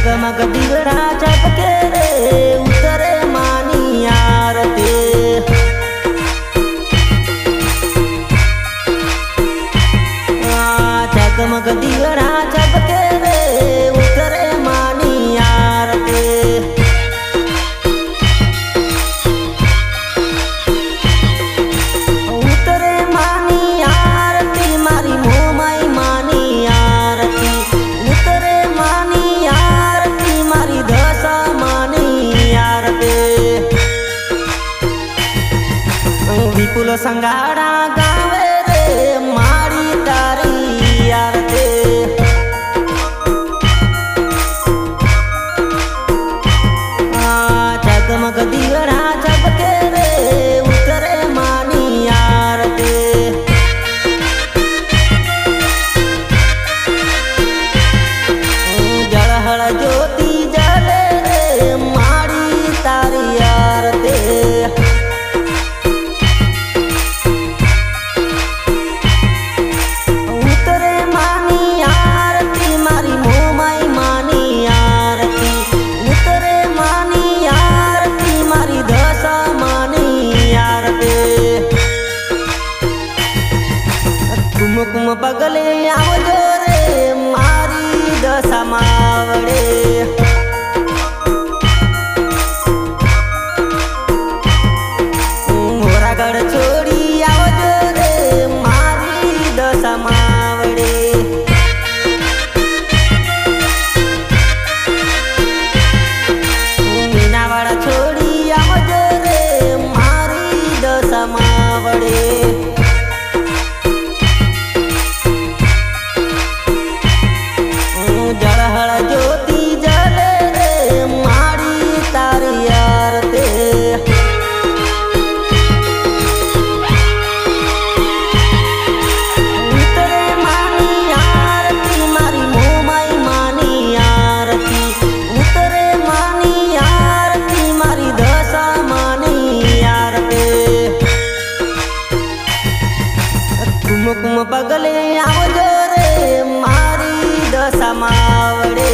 जगमग दिवड़ा झपके रे उतरे मानी आरती। जगमग दिवड़ा झपके रे उतरे मानी आरती। उतरे मानी आरती मारी मोमाई मानी आरती। उतरे मानी आरती मारी दशा मानी आरती। विपुल संगाड़ा गावे रे मारी तारी आरती। जगमग दिवड़ा झपके रे उतरे मानी आरती। जळहळ ज्योति जले रे मारी तारी आरती। उतरे मानी आरती मारी मोमाई मानी आरती। उतरे मानी आरती मारी दशा मानी आरती। कुमकुम पगले आवजो रे मारी दशा मावड़े। मोरागढ़ छोड़ी आवजो रे मारी दशा मावड़े। मीनावाड़ा छोड़ी आवजो रे मारी दशा मावड़े। जळहळ ज्योति जले रे मारी तारी आरती। उतरे मानी आरती मारी मोमाई मानी आरती। उतरे मानी आरती मारी दशा मानी आरती। कुमकुम पगले आवजो रे मारी दशा मावड़े।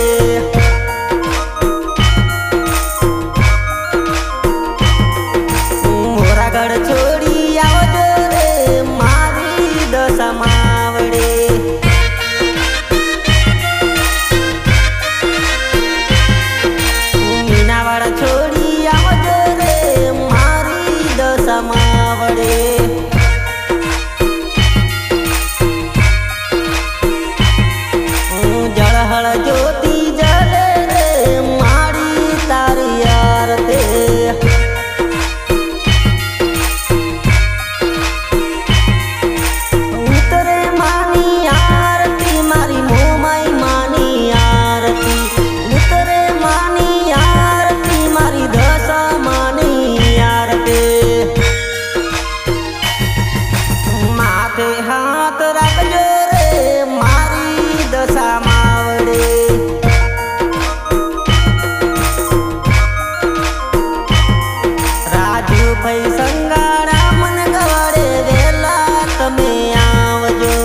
मोरागढ़ छोड़ी आवजो रे मारी दशा मावड़े। मीनावाड़ा छोड़ी आवजो रे मारी दशा मावड़े। जळहळ ज्योति जले रे मारी तारी आरती। उतरे मानी आरती मारी मोमाई मानी आरती। उतरे मानी आरती मारी दशा मानी आरती। माथे हाथ रखजो रे मारी दशा मावड़े। राजू भाई संगाड़ा मन गवाड़े वेला तमे आवजो।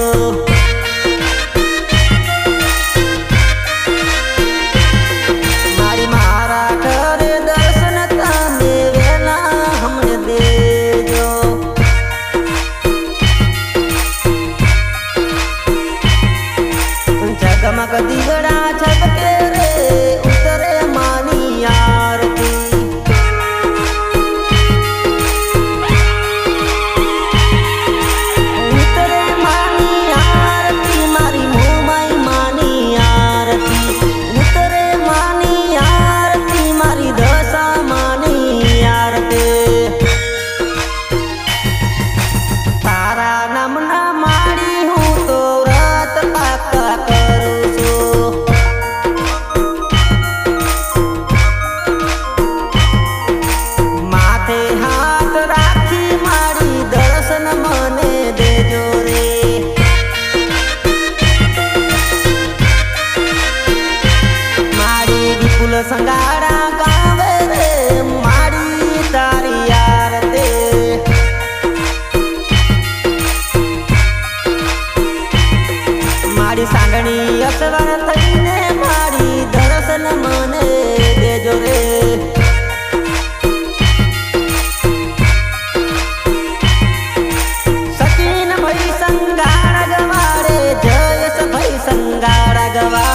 मारी मारा करे दर्शन तमे वेला हमने देजो। जगमग दिवड़ा झपके रे उतरे मानी आरती। उतरे मानी आरती मारी मोमाई मानी आरती। उतरे मानी आरती मारी दशा मानी आरती। तारा नमना माड़ी हूँ तो व्रत पाका करूँ छो। माथे हाथ राखी मारी दर्शन मने देजो रे। मारी विपुल संगाड़ा गावे रे मारी तारी आरती। मारी सांगणी असवर थईने मारी दर्शन मन ગવા